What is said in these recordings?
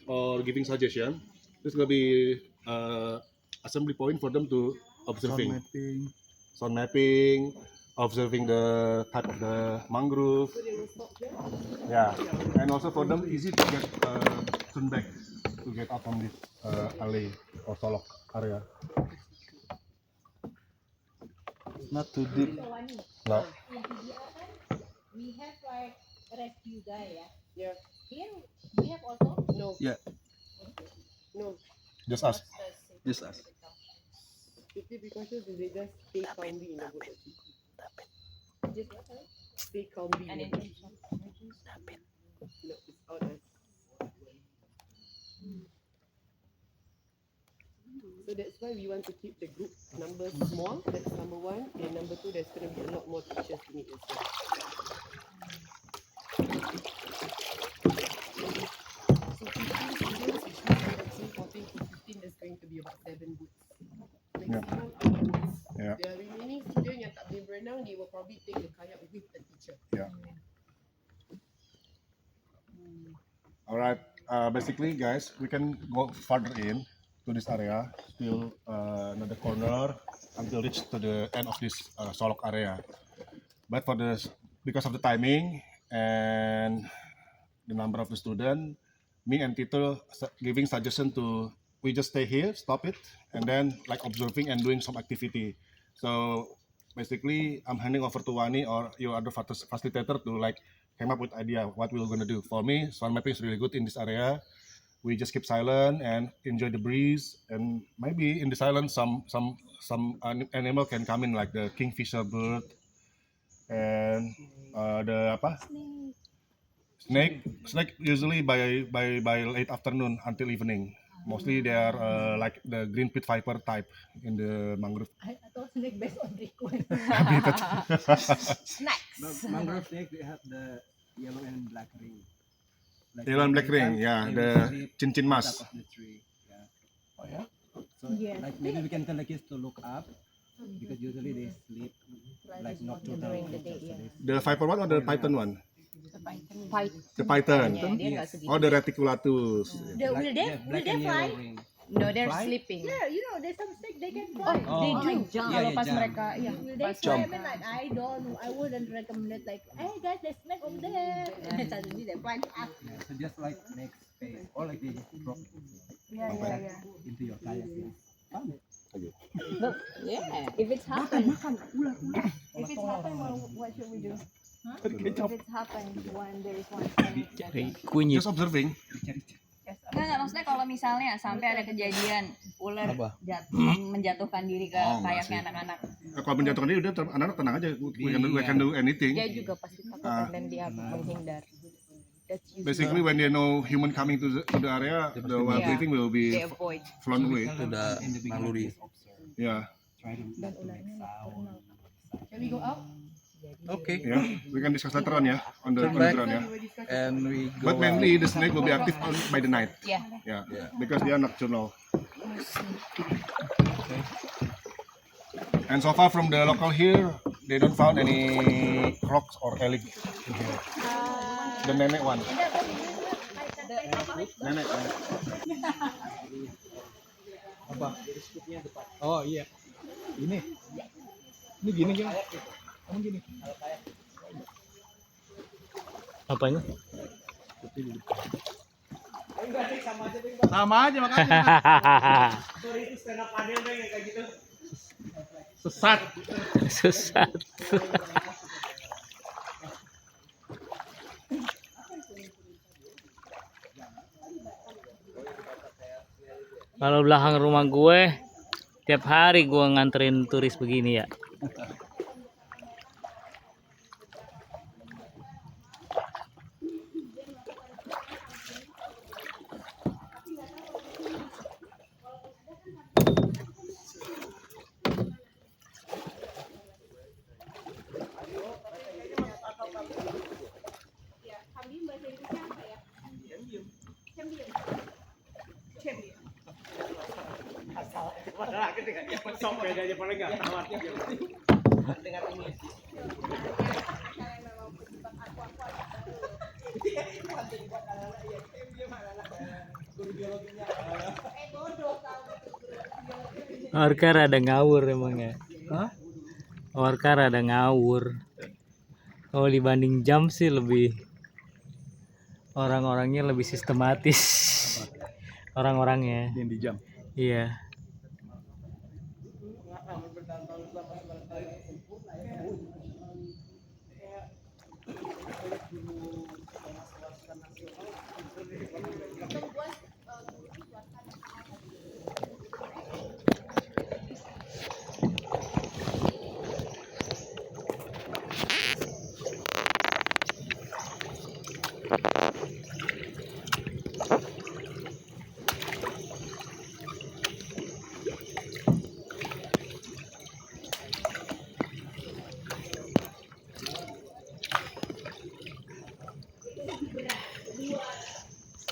or giving suggestion, this will be assembly point for them to observing. Sound mapping, observing the type of the mangrove. Yeah, and also for them easy to get turn back to get out from this alley or solok area. Not too deep. No. We have like rescue guy, yeah. Yeah. Here we have also. No. Yeah. No. Just us. Just us. If they be cautious, they just stay calmly in the boat. Just what? Sorry? Stay calmly And in in the boat. No, it's out us. So that's why we want to keep the group numbers small. That's number one. And number two, there's going to be a lot more teachers in it as well. So 15 students, which means maximum 14 to 15, there's going to be about 7 boots. Maximum 8 boots. Yeah. The remaining students yang tak boleh berenang, they will probably take the kayak with the teacher. Yeah. Alright. Basically, guys, we can go further in to this area, still another corner until reach to the end of this solok area. But for because of the timing and the number of the student, me and Tito giving suggestion to we just stay here, stop it, and then like observing and doing some activity. So basically, I'm handing over to Wani or your other facilitator to like came up with idea what we're gonna do. For me, sound mapping is really good in this area. We just keep silent and enjoy the breeze, and maybe in the silence some animal can come in like the kingfisher bird and the apa snake usually by late afternoon until evening. Mostly they are like the green pit viper type in the mangrove I thought snake based on request. habitat. Snacks. The mangrove snake, they have the yellow and black ring. Like Yellow and black ring, they yeah, will the sleep cincin on mas. top of the tree. Yeah. Oh yeah. So Yes. like maybe we can tell the kids to look up because usually they sleep like nocturnal during the day, creatures, so yeah. they The viper one or the python one? Fight. The python. Yeah, dia nggak segitu. Oh, the reticulatus. The, black, will they? yeah, black Will they and fly? yellow ring. No, they're Fly? sleeping. Yeah, you know, there's some snake they can Oh, fly. they Oh, do jump. kalau Yeah, pas jump. mereka iya Will they pas fly? I jump. mean, like I wouldn't recommend it. Like, hey guys, there's snake over there. And then suddenly they fly to us. Yeah, so just like make space or like they just drop Yeah, yeah, yeah. into your kayak. Yeah. Fun. Yeah, if it's happen. If it's happen, what should we do? Huh? If it's happened when there is one snake. Kunyit. Just observing. Enggak, maksudnya kalau misalnya sampai ada kejadian ular menjatuhkan diri ke Oh, enggak kayaknya sih. anak-anak. Kalau menjatuhkan diri udah anak tenang aja. We can do anything. Dia juga pasti takut Ah. dan dia menghindar. That's usually Basically when they know human coming to the area, the wild Yeah. breathing will be they avoid. flown away. Udah naluri. Yeah. Try to Dan make ularnya sound. Can we go out? Oke. Yeah. We can discuss later on ya on the Back. ground ya. We were discussing. And we go. But mainly the snake will be active by the night. Yeah. Yeah. Yeah. Because they are nocturnal. And so far from the local here, they don't found any crocs or elk in here. The nenek one. Nenek. Apa? Oh iya. Ini gini. Kamu gini. Apanya? Sama aja makanya. Sesat. Sesat. Kalau belakang rumah gue, tiap hari gue nganterin turis begini ya. Kambing bahasa Inggrisnya apa ya? Champion. Champion. Orca rada ngawur emangnya. Hah? Orca rada ngawur. Kalau dibanding jam sih lebih orang-orangnya lebih sistematis. Orang-orangnya. Yang di jam. Iya.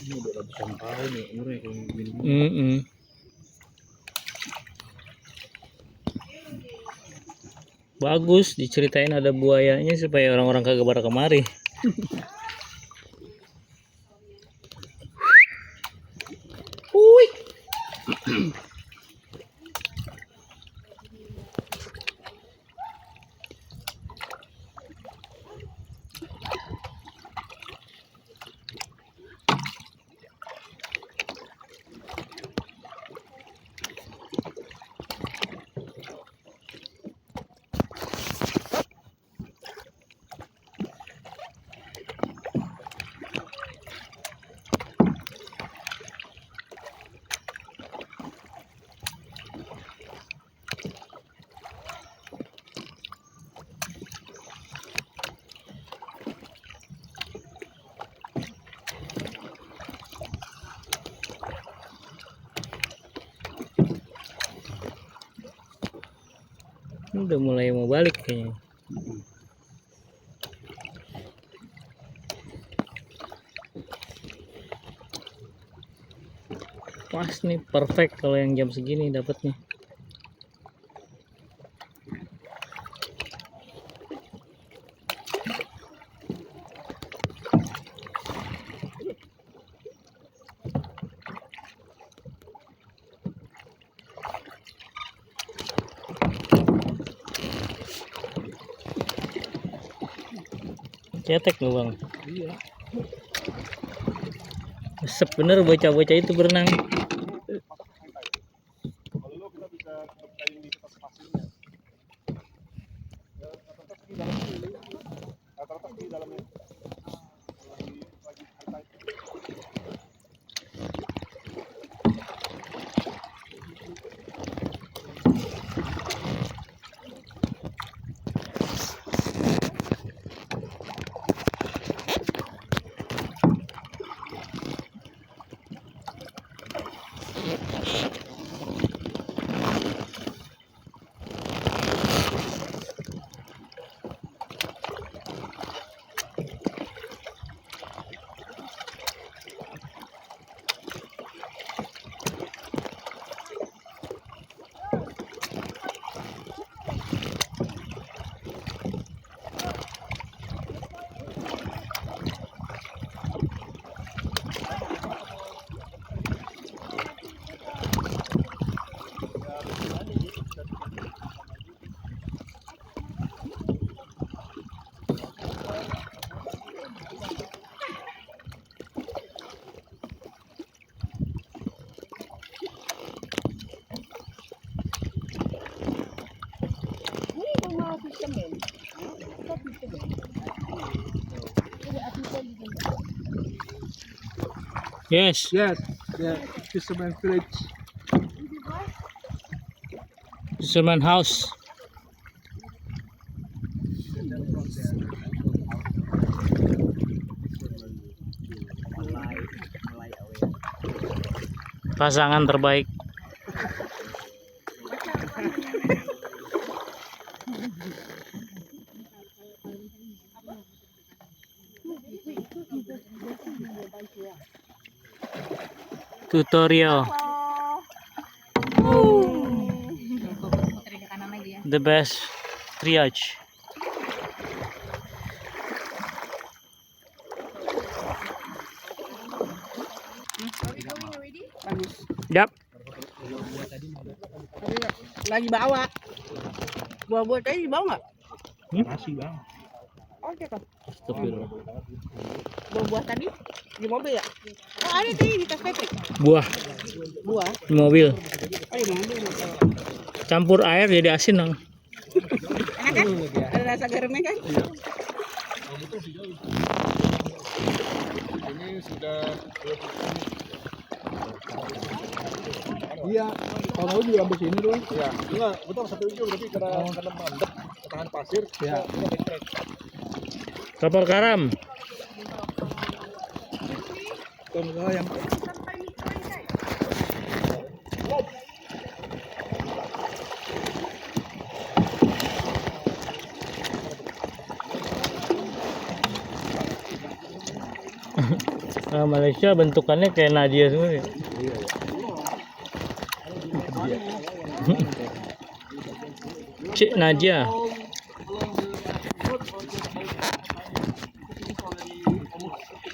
Ini udah ratusan tahun ya umurnya kalau gini. Bagus diceritain ada buayanya supaya orang-orang kagak pada kemari. Ini udah mulai mau balik kayaknya. Pas nih, perfect kalau yang jam segini dapatnya. Cetek loh bang. Iya. Resep bener bocah-bocah itu berenang. Kalau lo kita bisa bersaing di atas pasirnya. Rata-rata di dalamnya. Lagi santai. Yes. Yes, the fisherman village. Fisherman house. Pasangan terbaik. Tutorial. Tarik ke kanan lagi ya. The best triage. Bagus. Yap. Lagi bawa. Buah-buah tadi dibawa nggak? Masih bang. Oke kok. Astagfirullah. Buah-buah tadi di mobil ya? Oh ada tadi di tas Patrick. Buah Buah. di mobil. Oh di mobil. Campur air jadi asin dong. Enak kan? Ada rasa garamnya kan? Ini sudah Iya. Kalau mau juga sampai sini doang. ya, enggak, betul satu ujung tapi karena mandek ke tangan pasir, Ya. kita backtrack. Kapal karam. Kalau yang Malaysia bentukannya kayak Nadia semua ya. Cik Nadia.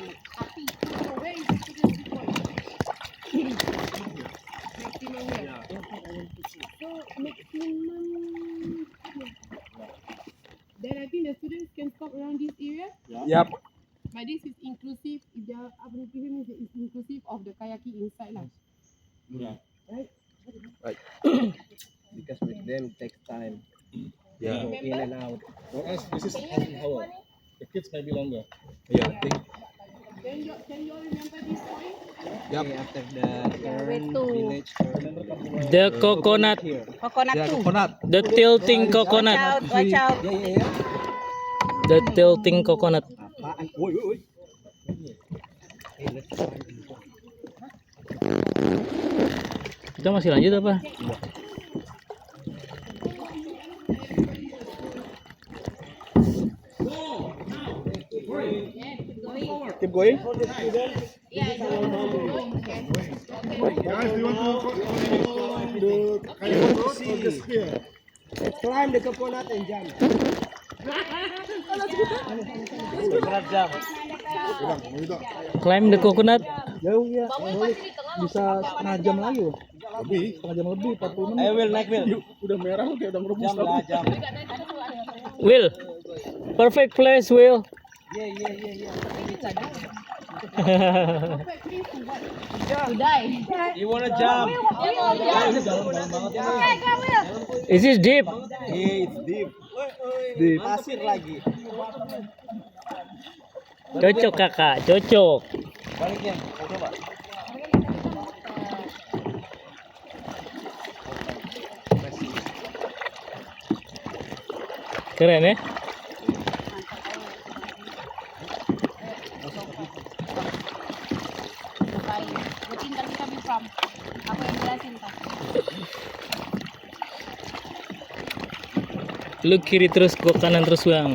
Where is the student viewpoint? Maximum where? So maximum. Then I think the students can stop around this area. Yap. But this is inclusive. If they are up means it's inclusive of the kayaking inside lah. Because with them takes time. Yeah. Go in and out. For us, this is half an hour. The kids may be longer. Yeah, I think. Then can you all remember this point? Yep. After the turn, village turn. The coconut, Here. Coconut Yeah, tuh. coconut. the tilting coconut, Watch out. Yeah. the tilting coconut. Apaan? Woi. Kita masih lanjut apa? Keep going. Guys, do you want to the kayak road or just here? Climb the coconut and jump. Climb the coconut. Jauh ya. Bisa setengah jam lagi loh. Lebih. Setengah jam lebih, 40 menit. Naik Will. Udah merah kayak udah merebus. Jam. Will, perfect place, Will. You wanna jump? Is this deep? It's deep. Di pasir lagi. Cocok kakak, cocok. Baliknya, coba. Keren ya? Lu kiri terus, gua kanan terus bang.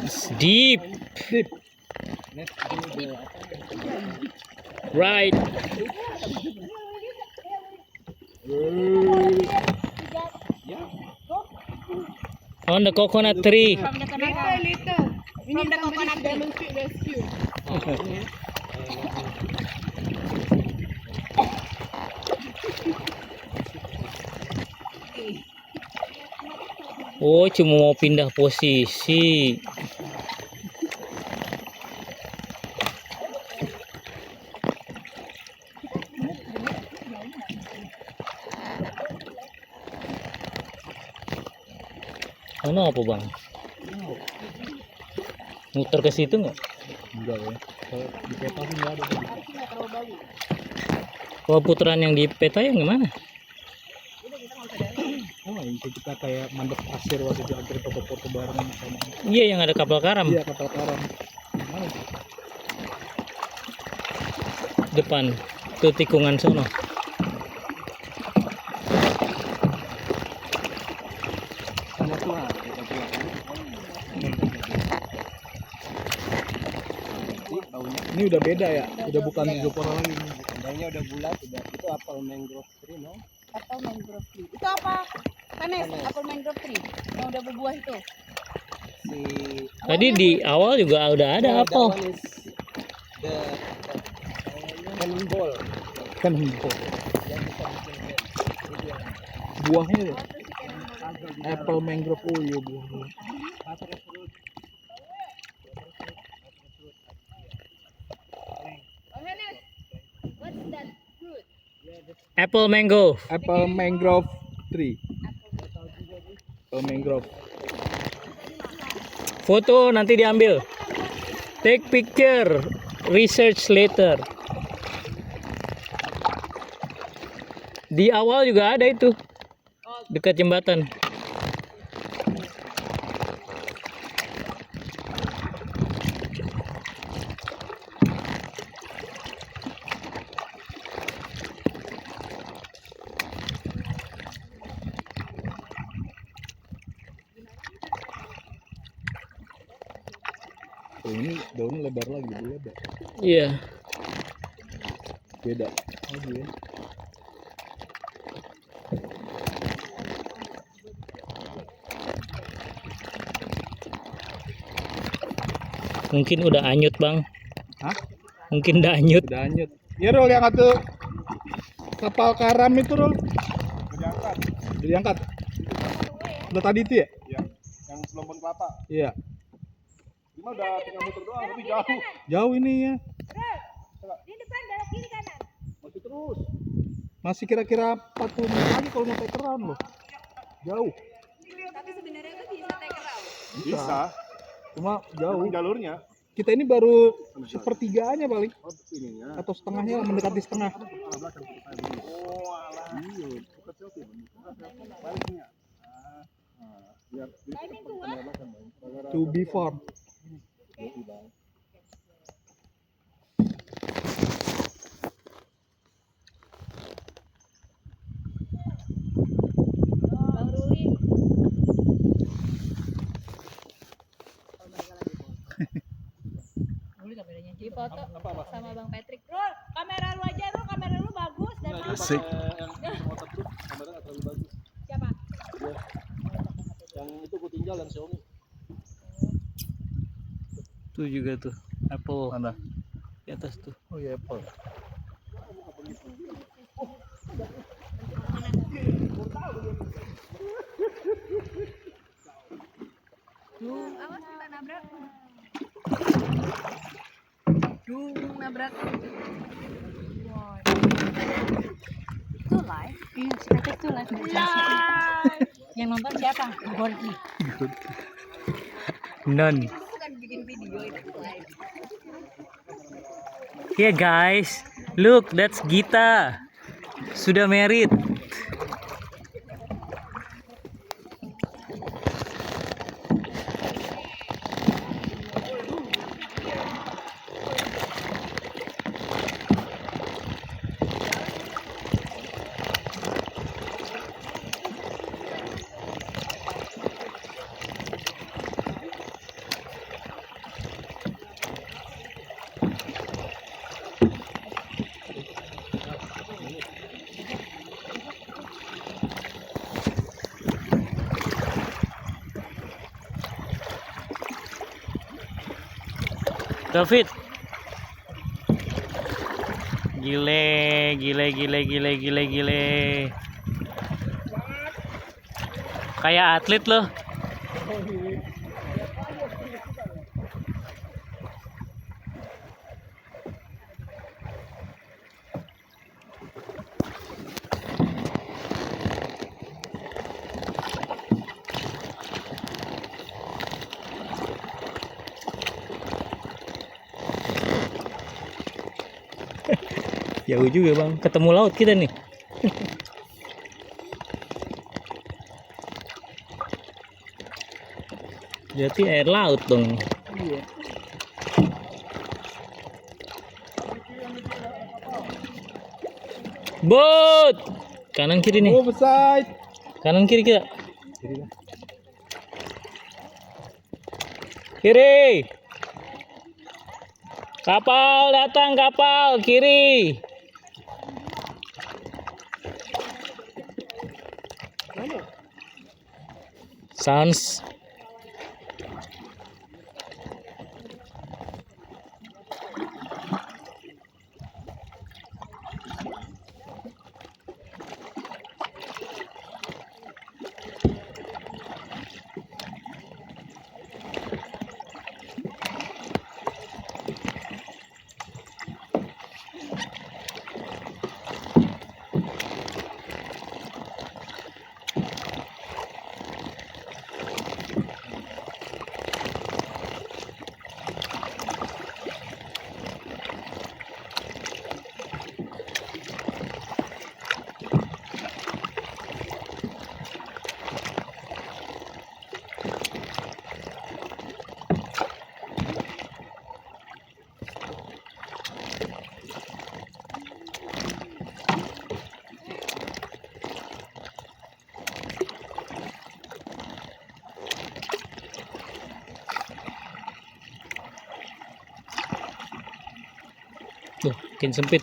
It's deep. Right. On the coconut tree. Later. We need somebody to demonstrate rescue. Oh, cuma mau pindah posisi. Mana apa bang? Muter ke situ nggak? Enggak ya. Kalau di peta sih enggak ada. Kalau putaran yang di peta yang gimana? Oh, ini kita kayak mandek pasir waktu itu antri foto-foto bareng sama. Iya, yang ada kapal karam Iya, kapal karam. Mana? depan tuh tikungan sono. Sama tua, kita tua kan. Ini udah beda ya, udah bukan hidropora lagi. Baunya udah bulat, udah itu apel mangrove tree, no? Apple mangrove tree. Itu apa? Kanes, apple mangrove tree yang udah berbuah itu. Si Tadi di awal juga udah ada that apel. one is the cannonball. Cannonball. Buahnya ya? Apple mangrove, oh iya buahnya. What's that fruit? Apple mango. Apple mangrove tree. Apple mangrove. Foto nanti diambil. Take picture, research later. Di awal juga ada itu. Dekat jembatan. Oh, ini daunnya lebar lagi, lebih lebar. Iya. Beda. Lagi ya. Mungkin udah anyut, Bang. Hah? Mungkin udah anyut. Udah anyut. Ya Rol, yang satu kapal karam itu Rol. Diangkat. Udah diangkat. Udah tadi itu ya? Ya, yang belum pun kelapa. Iya. Cuma udah tinggal muter doang, tapi jauh. Jauh ini ya. Di depan belok kiri kanan. Masih terus. Masih kira-kira 40 menit lagi kalau mau take around loh. Jauh. Tapi sebenarnya itu bisa take around. Bisa. Cuma jauh. Emang jalurnya. Kita ini baru sepertiganya paling Oh, ininya. atau setengahnya lah, mendekati setengah. Oh, alah. Iya, bukan selfie, Bang. Baliknya. Biar To be farm. Bang Ruli. Di foto sama Bang Patrick. Rul, kamera lu aja, Rul. Kamera lu bagus dan Asik. yang waterproof, kamera nggak terlalu bagus. siapa? Yang itu gue tinggal yang Xiaomi. Tuh juga tuh. Apple Mana? di atas tuh. Oh iya Apple. Awas kita nabrak. Nabrak. Wow. Itu live? Iya, si Patrick tuh live. Yang nonton siapa? Gorky. Non. Bukan bikin video itu live. Yeah guys, look, that's Gita. Sudah married. David. Gile. Kayak atlet loh. Jauh juga bang, ketemu laut kita nih. Jadi air laut dong. Bot, kanan kiri nih. Offside. Kanan kiri kita. Kiri. Kapal datang, kapal kiri. Sounds. Tuh, makin sempit.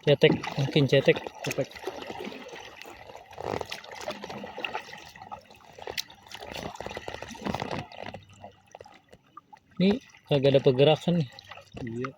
Cetek, mungkin cetek. Ini kagak ada pergerakan nih. Iya.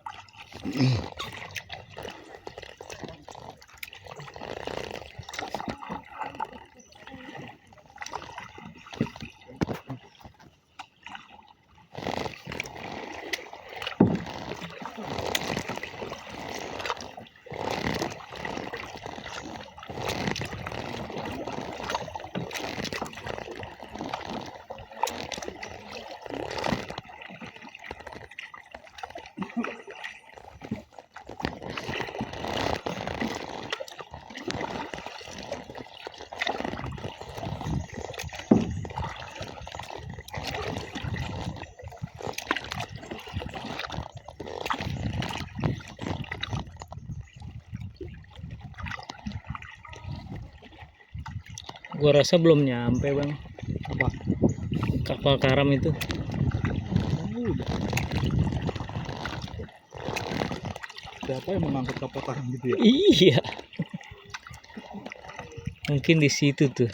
Gua rasa belum nyampe, Bang. Apa? Kapal karam itu. Udah. Siapa yang mengangkut kapal karam gitu ya? Iya. Mungkin di situ tuh.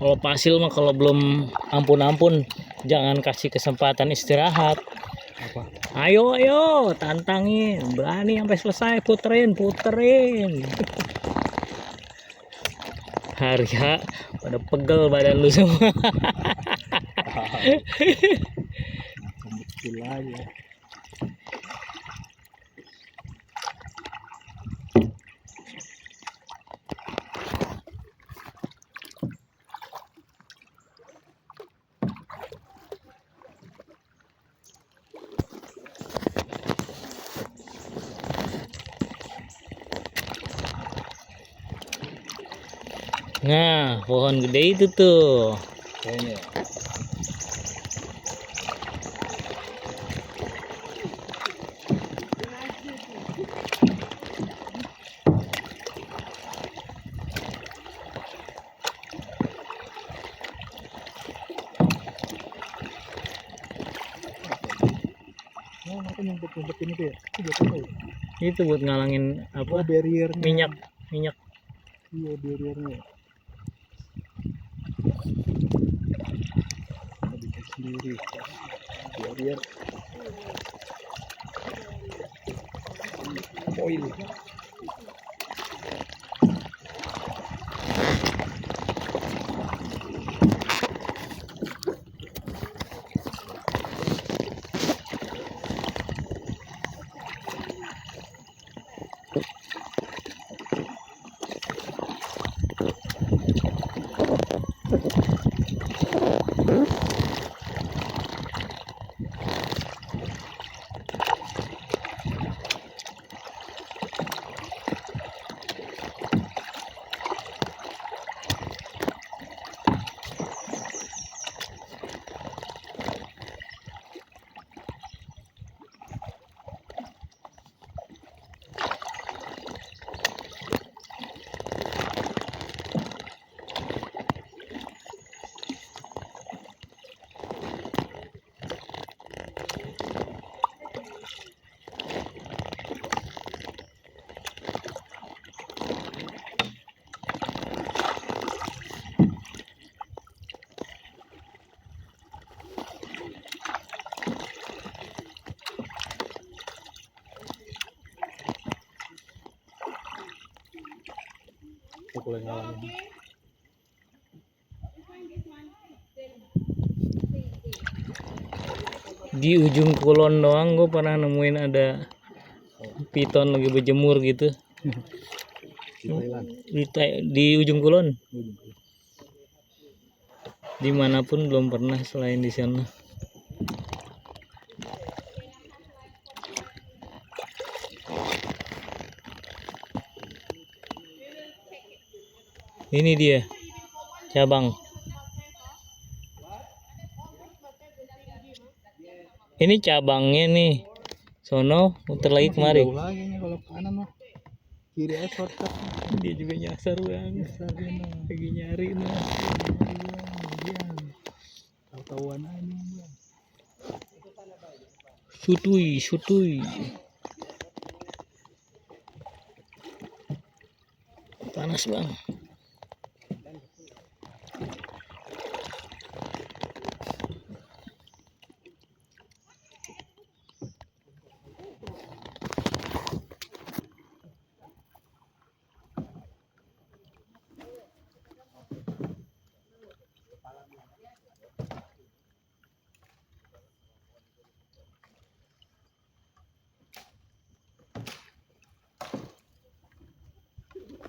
Kalau Pasil mah kalau belum ampun-ampun jangan kasih kesempatan istirahat. Apa? Ayo tantangin, berani sampai selesai, puterin. Harga pada pegel badan lu semua. Kecil aja. Nah, pohon gede itu tuh. Kayaknya. Oh, mereka nyumpet-nyumpetin itu ya? Itu buat apa ya? Itu buat ngalangin Oh, apa? barriernya. Minyak. Iya, barriernya. Kita bikin sendiri. Barrier. Oil. yang ngalamin. Di ujung kulon doang gue pernah nemuin ada piton lagi berjemur gitu. Di Thailand. Di ujung kulon. Dimanapun belum pernah selain di sana. Ini dia cabang. Ini cabangnya nih. Sono muter lagi kemari. Jauh lagi nih kalau ke kanan mah. Kiri aja shortcut. Dia juga nyasar banget. Lagi nyari nih. Tahu-tahuan aja. Sutui, sutui. Panas bang.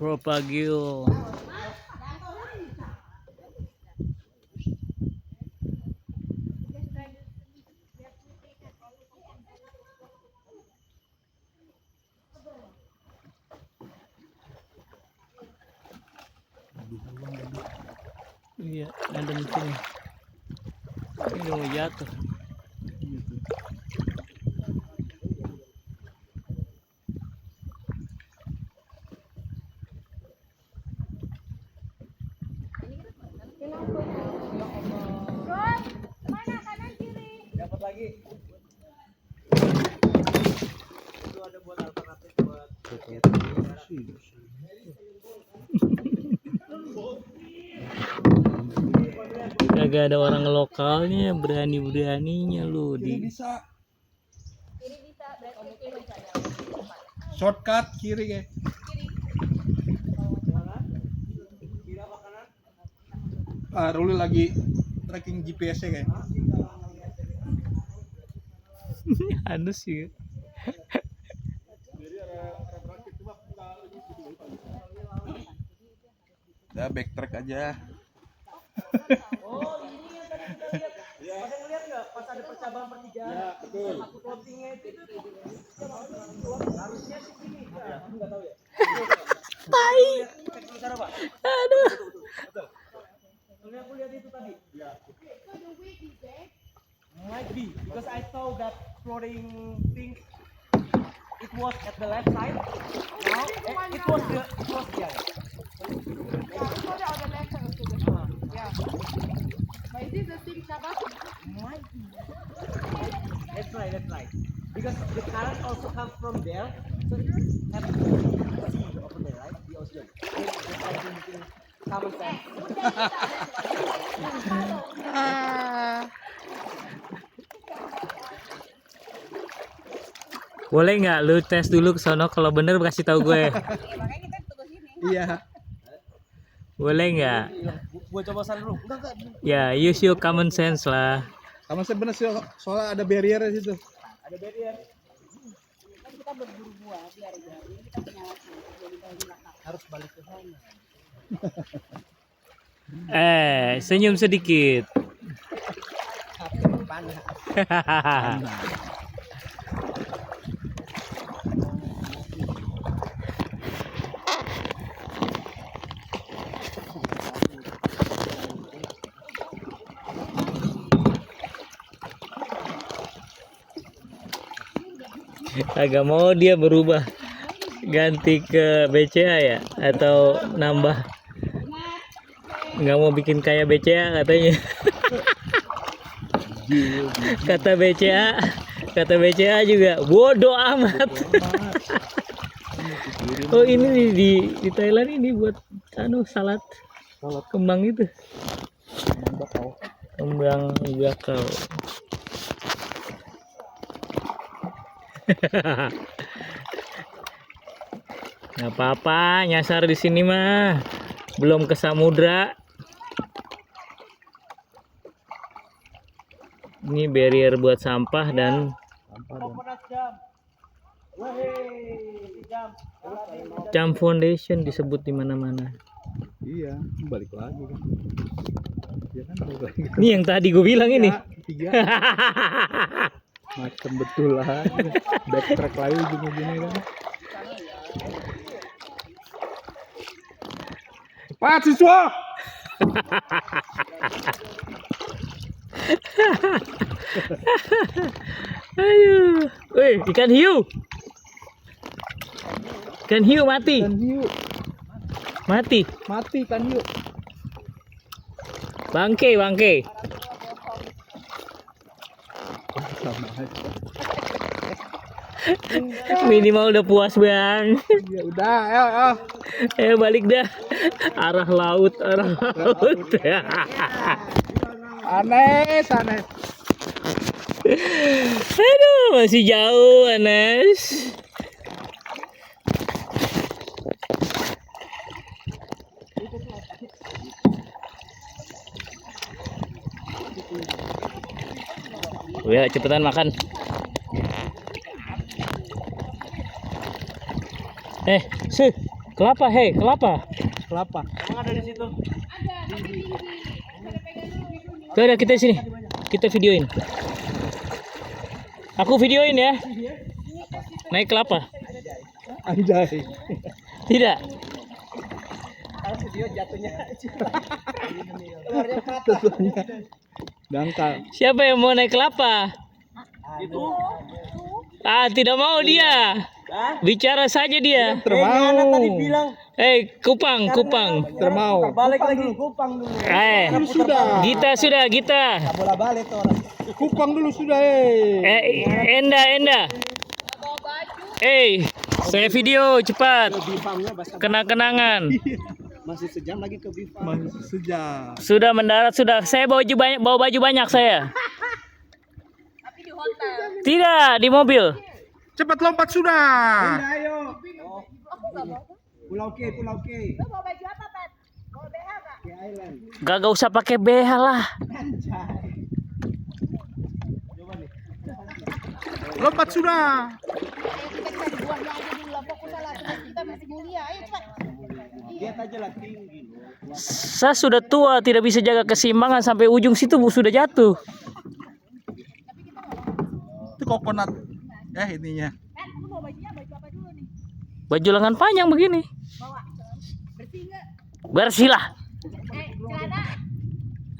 Propagio. Iya, ada mesin. Ini mau jatuh. Dapat lagi. Itu ada buat alternatif buat Kagak ada orang lokalnya, berani-beraninya lu di bisa. Shortcut kiri kayak. Ruli lagi tracking GPS-nya kayak. Anus sih. Udah backtrack aja. Oh ini yang tadi kita lihat. Pada ngeliat nggak pas ada percabaan pertigaan? Ya, betul. Aku plottingnya itu harusnya sih sini. Aku nggak tahu ya. Tai. Cek dulu cara Pak. Aduh. Betul. Soalnya aku lihat itu tadi. Ya. Might be because I saw that floating thing. It was at the left side. Now it was there. Yeah, we go on the left side also. Yeah. But is this the same Shabbat? Might be. That's right. That's right. Because the current also comes from there, so it has to be sea over there, right? The ocean. It's like thinking common sense. Boleh nggak lu tes dulu ke sono, kalau bener kasih tahu gue. Iya. Boleh nggak? Gua coba sana dulu. Enggak. Ya, use your common sense lah. Sama saya bener sih soalnya ada barrier di situ. Ada barrier. Kan kita berburu buah biar jadi kita punya waktu jadi belakang. Harus balik ke sana. Senyum sedikit. Panas. Agak mau dia berubah ganti ke BCA ya, atau nambah, nggak mau bikin kayak BCA katanya. kata BCA juga bodoh amat. Oh ini di Thailand ini buat salad kembang itu, kembang bakau. Nggak apa-apa, nyasar di sini mah. belum ke samudra. Ini barrier buat sampah dan Coconut jam. Wahey, jam. Jam Foundation disebut di mana-mana. Iya, balik lagi kan. Ya kan balik lagi. Ini yang tadi gue bilang ini. Tiga. Macam betul lah. Backtrack lagi gini-gini kan. Cepat siswa. Aduh. Wih, ikan hiu. Ikan hiu mati. Ikan hiu Mati. mati kan hiu. Bangke, bangke. Sama aja. Minimal udah puas, Bang. Ya udah, ayo. Balik dah. Arah laut, arah laut. Anes. Aduh, masih jauh, Anes. Ya, cepetan makan. Kelapa, kelapa. Kelapa. Ada di situ. Tuh ada kita sini. Kita videoin. Aku videoin ya. Naik kelapa. Anjay. Tidak. Kalau video jatuhnya. Tentunya. Dangkal. Siapa yang mau naik kelapa? Itu. Tidak mau dia. Bicara saja dia. Anak tadi bilang Kupang. Termau. balik lagi Kupang dulu. Sudah. Gita. Bola balik tuh orang. Kupang dulu sudah. Enda. Saya video cepat. Kenang-kenangan. Masih sejam lagi ke Bifang. Masih sejam. Sudah mendarat sudah. Saya bawa baju banyak saya. Tapi di hotel. Tidak, di mobil. Cepat lompat sudah. Ayo. Aku nggak mau. Pulau K. Lo mau baju apa, Pat? Mau BH nggak? K Island. Gak usah pakai BH lah. Lompat sudah. Kita cari buahnya aja dulu lah. Fokus salah. Kita masih mulia. Ayo cepat. Lihat aja lah tinggi. Saya sudah tua, tidak bisa jaga keseimbangan sampai ujung situ sudah jatuh. Itu coconut. Ininya. Kan, kamu mau bajunya baju apa dulu nih? Baju lengan panjang begini. Bawa. Bersih nggak? Bersihlah. Celana.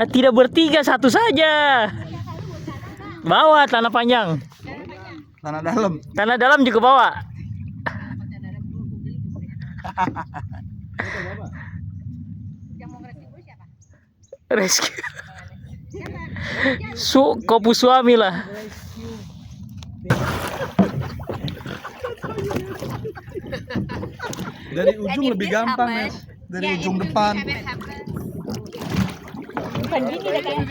Tidak bertiga, satu saja. Bawa tanah panjang. Tanah dalam. Tanah dalam juga bawa. Yang mau ngeresip gue siapa? Rescue. Kopu suami lah. Dari ujung lebih gampang, Nes. Dari ujung depan. Bukan gini deh kayak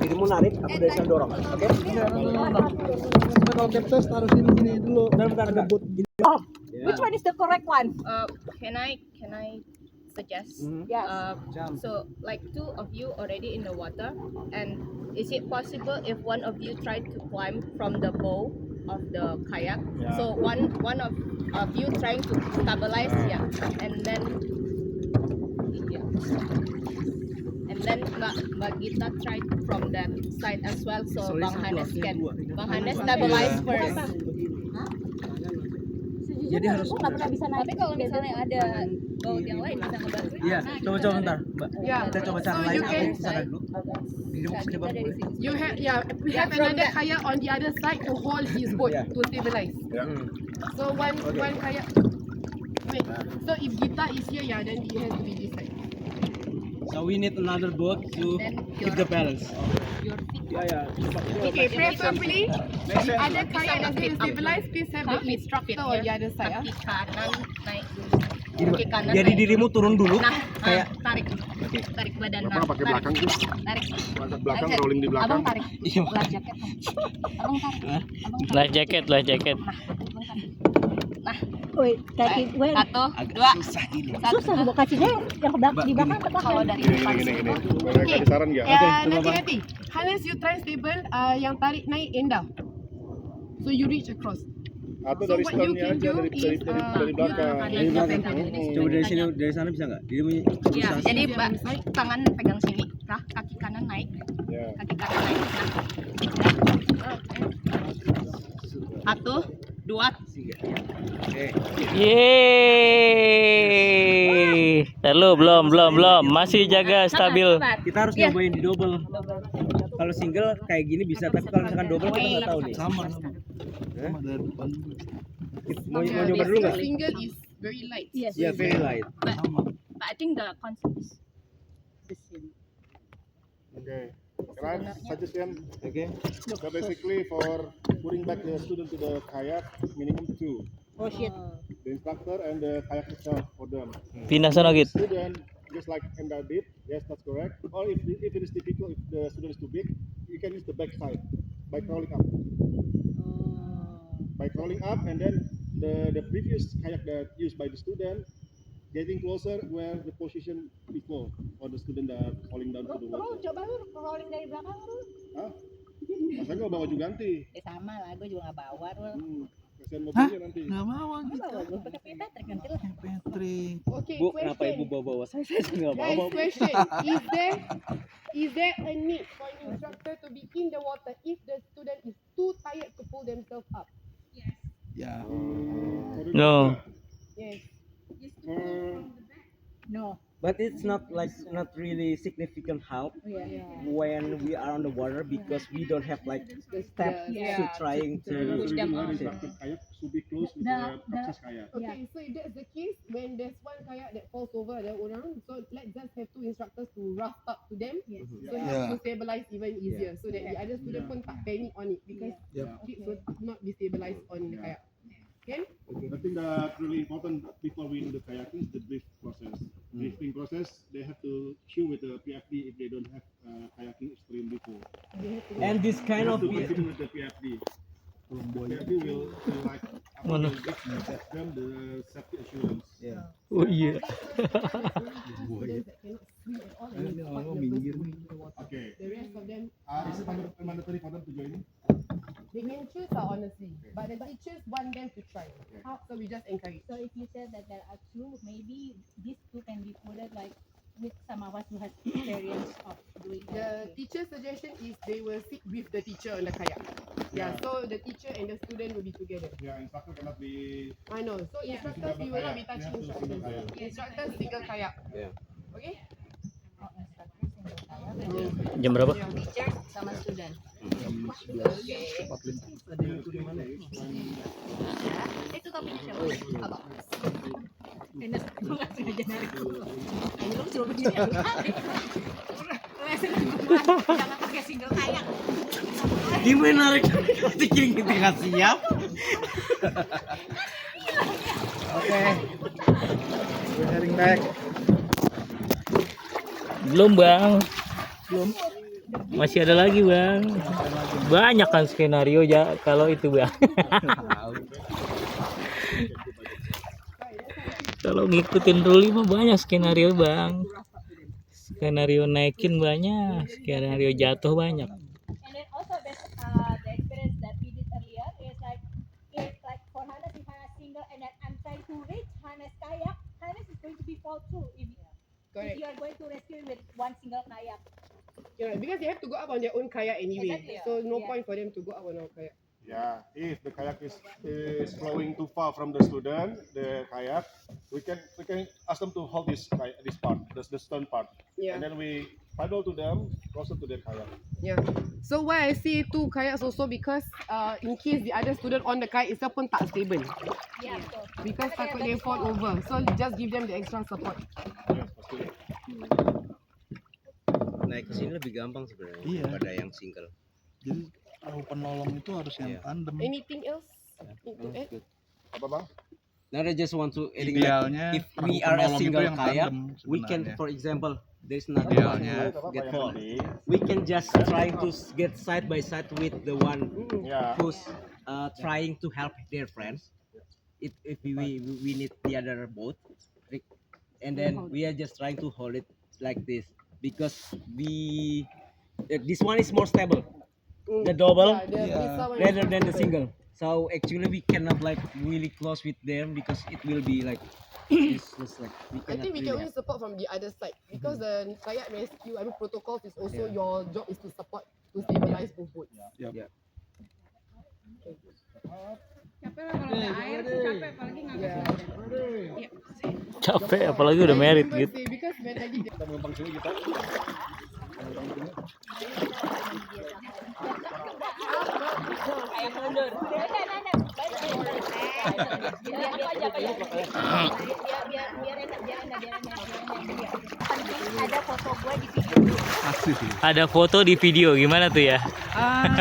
Dirimu narik, aku dari sana dorong. Oke? Kalau capsize taruh sini dulu. Bentar. Debut. Which one is the correct one? Can I suggest? Yes. So like two of you already in the water, and is it possible if one of you try to climb from the bow of the kayak? Yeah. So one of you trying to stabilize, and then Mbak Gita tried from that side as well, so Bang Hanes stabilize first. Jadi harus. Aku nggak pernah bisa naik. Tapi kalau misalnya ada baut yang lain bisa ngebantu. Iya, coba bentar, Mbak. Yeah. Kita coba cara So lain. you Aku can- kesana dulu. Dirimu kesini baru boleh. You have we have another kayak on the other side to hold his boat Yeah. to stabilize. So one kayak. Wait. So if Gita is here, then he has to be this side. So we need another boat to keep the balance. Okay, preferably the other kayak that's going to stabilize, please have the instructor on the other side. Kaki kanan naik dulu. Jadi, Kaki kanan jadi naik. dirimu turun dulu. Kayak Kayak tarik badan. Kenapa pakai belakang sih? Tarik. Belakang Tarik. rolling di belakang. Abang tarik. Iya. Life jacket. Abang tarik. Life jacket. Abang tarik. Nah. Wait, kaki gue Satu, dua. susah gue kasihnya yang di belakang ke belakang. Kalau dari Gini, depan gini, sini. gini. Boleh kasih saran nggak? Ya, nanti. Harness you try stable, yang tarik naik and down. So you reach across. Atau So dari what you stone-nya can aja, do dari is, belakang. Dari belakang. Coba dari sini, dari sana bisa nggak? Jadi punya Iya, jadi tangan pegang sini, kah? Kaki kanan naik, Ya. kaki kanan naik. Nah. Satu, dua. Yeay. Belum. Masih jaga stabil. kita harus nyobain di double. Kalau single kayak gini bisa, tapi kalau misalkan double kita nggak tahu nih. Sama dari depan. Mau nyoba dulu nggak? Single is very light. Yes. Iya, very light. But I think the concept is the same. Okay. Can I suggestion? Oke. So basically for putting back the student to the kayak, minimum 2. Oh shit. The instructor and the kayak itself for them. Pindah sana gitu. Student, just like Enda did, yes, that's correct. Or if it is difficult, if the student is too big, you can use the back side by crawling up. By crawling up, and then the previous kayak that used by the student getting closer where the position before, or the student that falling down to the water. Coba lu rolling dari belakang lu. Hah? Masa nggak bawa juga nanti? Sama lah, gue juga gak bawa lu. Kasihan mobilnya nanti. Nggak mau gitu. Gue pakai Patrick nanti lah. Patrick. Okay, Bu, kenapa question. ibu bawa saya nggak Guys, bawa. question. Is there a need for an instructor to be in the water if the student is too tired to pull themselves up? Ya. No. Yes. No. But it's not really significant help when we are on the water because we don't have like step to trying to Push them up. Instructor kayak should be close with the access kayak. Okay, so if that's the case, when there's one kayak that falls over the orang, so let's just have two instructors to raft up to them, so Yeah. to stabilize even easier, so that the other student pun tak panic on it because kids will not be stabilized on the kayak. Okay? I think that really important before we do the kayaking is the brief process. Briefing process, they have to chew with the PFD if they don't have kayaking experience before. and this kind They of have to continue with the PFD. PFD will like Mana? give them the safety assurance. Oh iya. Students that cannot swim at all and need quite nervous going into the water. Okay. The rest of them, Is it mandatory for them to join in? they can choose honestly, but the teachers want them to try. So we just encourage. So if you said that there are two, maybe these two can be put like with some of us who has experience of doing The teacher's suggestion is they will sit with the teacher on the kayak. Yeah, so the teacher and the student will be together. Yeah, instructor cannot be. I know. So instructors, we will not be touching instructors. Instructors single kayak. Yeah. Okay? Jam berapa? Teacher sama student. Itu topinya siapa? Abang. Enes, gue gak sengaja narik lu. Ini lu suruh begini ya. Jangan pakai single kayak. gimana narik tinggi nggak siap. Okay. We're heading back. Belum bang. Masih ada lagi bang. Banyak kan skenario ya kalau itu bang. Kalau ngikutin rule mah banyak skenario bang. Skenario naikin banyak, skenario jatuh banyak. And then also the experience that we did earlier is like if like for harness if I single and then I'm trying to reach harness kayak, harness is going to be fall through if you are going to rescue with one single kayak. Yeah, because they have to go up on their own kayak anyway. Exactly. So no Yeah. point for them to go up on our kayak. Yeah, if the kayak is flowing too far from the student, the kayak, we can ask them to hold this part, the stone part, Yeah. and then we paddle to them closer to their kayak. Yeah. So why I say two kayaks also because in case the other student on the kayak itself pun tak stable. Yeah, betul. Because takut they fall over. So just give them the extra support. Yes, pasti. Naik ke sini lebih gampang sebenarnya Iya. daripada yang single. Jadi kalau penolong itu harus yang Iya. tandem. Anything else? Need to add? Apa bang? Now I just want to adding Idealnya like, if perahu we are a penolong itu single yang kayak, tandem we can, sebenarnya. for example, there's another one Idealnya. who get fall. We can just trying to get side by side with the one Yeah. who's trying to help their friends. if we need the other boat, like, and then we are just trying to hold it like this because this one is more stable, the double rather than the single. So actually we cannot like really close with them because it will be like it's just like we I cannot think we really can only have- support from the other side because the kayak rescue, I mean protocols is also your job is to support to stabilize both boats. Capek apalagi udah merit Remember gitu. say, because when I did Kita menumpang sini kita. Ada foto gue di video. Ada foto di video gimana tuh ya? Ah,